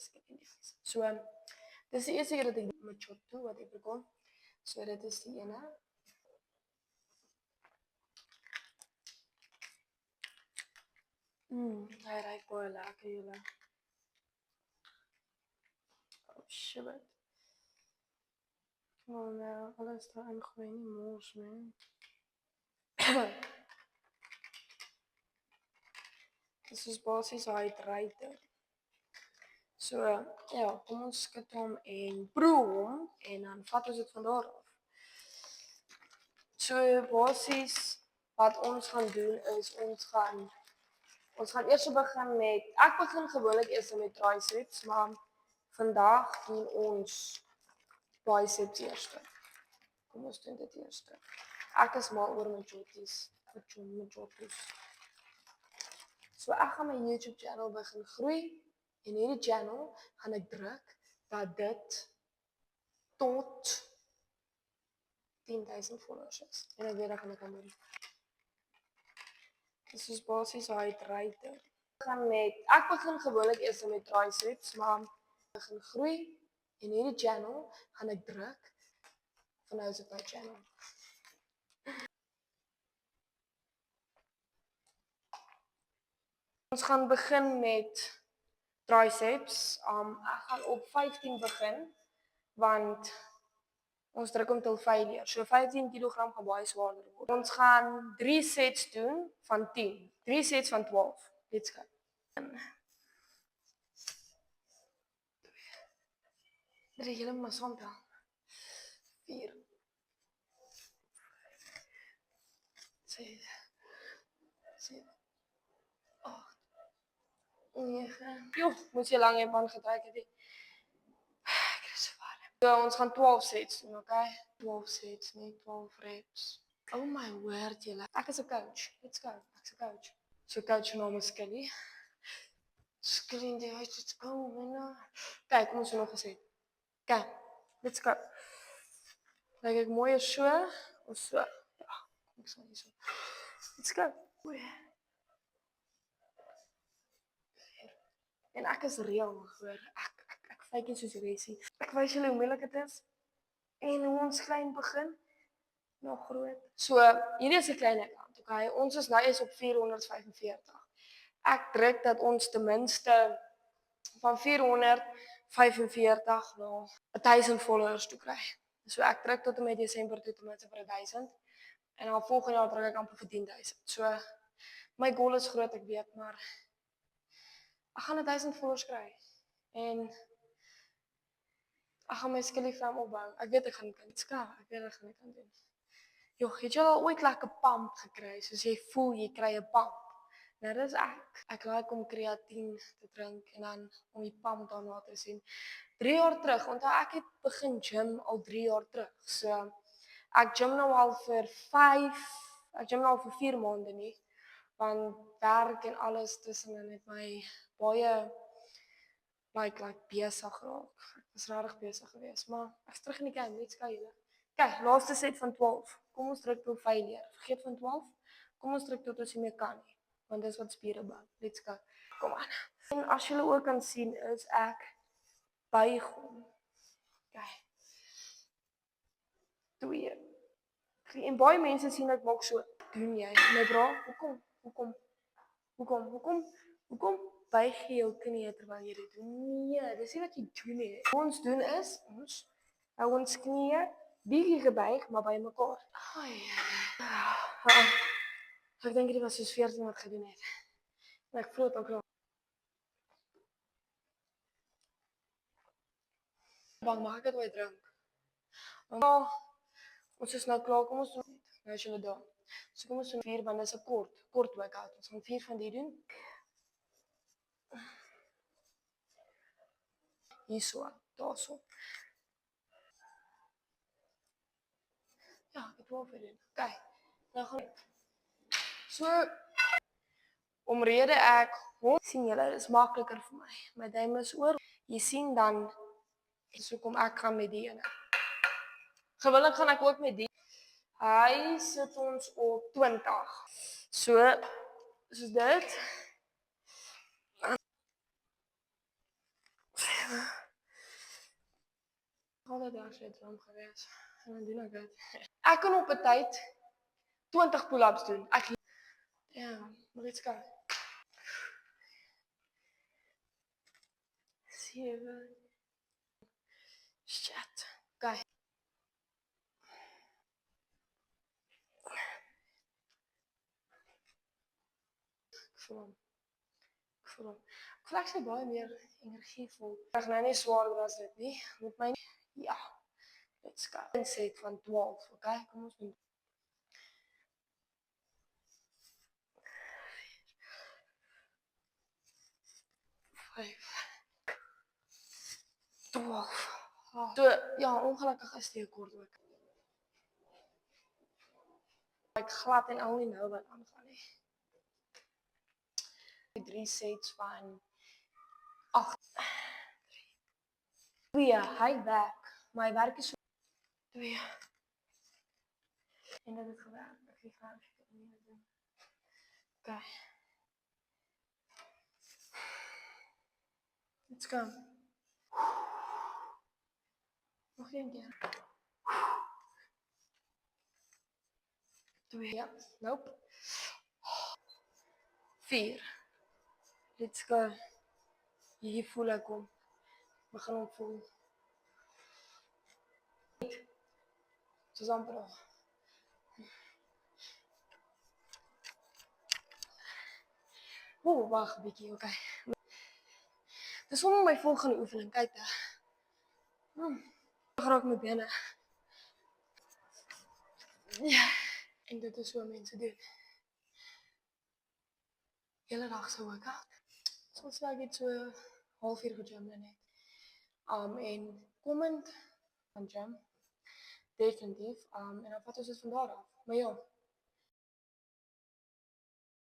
skinny dies. So, dis die eerste keer dat ek met Choto wat ek bekom. So dit is die ene. Hy ruik baie lekker julle. Oh shit. Oh nou, alles daarin gooi nie mors nie. Dis is basies hydrator. So, ja, kom ons skud hom en proe hom en dan vat ons dit van daar af. So basies wat ons gaan doen is ons gaan eers begin met ek begin gewoonlik eers met triceps, maar vandag doen ons biceps eers. Kom ons doen dit eers. Ek is mal oor my jotties. So ek gaan my YouTube channel begin groei en hierdie channel gaan ek druk dat dit tot 10,000 followers is. En ek weet dat ek kan doen. Dis is basies hydrator. Ek begin gewoonlik eers met triceps, maar begin groei en hierdie channel gaan ek druk van nou is dit my channel. Ons gaan begin met triceps. Ek gaan op 15 begin want ons druk hom tot failure. So 15 kg gaan baie swaarder word. Ons gaan 3 sets doen van 10. 3 sets van 12. Let's go. 3 julle moet saam tel. 4 6 7 8 9. Jo, moet jy lang hê aangetrek het. Ek is so warm. So ons gaan 12 sets doen, okay? 12 sets, nie 12 reps. Oh my word, julle. Ek is 'n coach. Let's go. Ek's 'n coach. So coach se naam is Skelly. Skelly, let's go, man. Kyk, kom ons doen nog 'n set. Okay, let's go. Lyk ek mooi is so of so? Ja, ek sal nie so. Let's go. En ek is reël, hoor. Ek fake nie soos die resie. Ek wys julle hoe moeilik dit is. En hoe ons klein begin, nog groot. So, hierdie is 'n klein account, okay? Ons is nou eers op 445. Ek druk dat ons ten minste van 445 na 1000 followers toe kry. So ek druk tot en met Desember toe ten minste vir 1000 en dan volgende jaar druk ek amper vir 10,000. So my goal is groot, ek weet, maar ek gaan 1000 followers kry en ek gaan my Skelly Fam opbou. Ek weet ek gaan dit kan. Ek weet ek gaan dit kan doen. Joh, het jy al ooit lekker pump gekry? Soos jy voel jy kry 'n pump. Nou dis ek. Ek like om kreatien te drink en dan om die pump daarna te sien. 3 jaar terug, onthou ek het begin gym al 3 jaar terug. So ek gym nou al vir 4 maande nie. Want werk en alles tussenin het my baie like besig geraak. Ek was regtig besig geweest, maar ek's terug in die game, let's go julle. Kyk, laaste set van 12. Kom ons druk tot failure. Vergeet van 12. Kom ons druk tot ons nie meer kan nie. Want dis wat spiere bou. Let's go. Kom aan. En as julle ook kan sien is ek buig hom. Kyk. 2. 3. En baie mense sien ek maak so. Doen jy? My bra, hoekom buig jy jou knie terwyl jy dit doen? Nee, dis nie wat jy doen nie. Wat ons doen is ons hou ons knie bietjie gebuig, maar by mekaar. Ai. Ek dink dit was soos 14 wat gedoen het. En ek voel dit ook nog. Mag ek dit ooit drink? Ons is nou klaar, kom ons doen dit. Nou is julle daar. So kom ons doen 4, want dit is 'n kort workout. Ons gaan 4 van die doen. Hierso, daarso. Ja, ek wil vir doen. Okay. Nou gaan ek. So omrede ek hom sien julle, dit is makliker vir my. My duim is oor. Jy sien dan so kom ek gaan met die ene. Gewoonlik gaan ek ook met die. Hy sit ons op 20. So soos dit. Altyd erg droom gewees. En dan doen ek dit. Ek kan op 'n tyd 20 pull-ups doen. Ja, maar iets kan. 7. Shit. Okay. Ek voel hom. Ek voel actually baie meer energievol. Ek nou nie swaarder as dit nie. Met my ja. Let's go. Een set van 12, okay? Kom ons doen. 5. 12. So, ja, ongelukkig is die kort ook. Ek glad en al nie nou wat aangaan nie. 3 sets van 8. 2, hy werk. Maar hy werk is so 2. En dit het gewerk. Ek het graag ek nie meer doen. Okay. Let's go. Nog een keer. 2. Ja, nope. 4. Let's go. Hier voel ek hom. Begin hom voel. Soos amper al. Wag 'n bietjie, okay. Dis om my volgende oefening, kyk daar. Graag my bene. Ja, en dit is hoe mense doen. Hele dag so workout. Soms ek het so halfuur gegym net. En komend van gym. Definitief. En dan vat ons dit van daar af. Maar ja,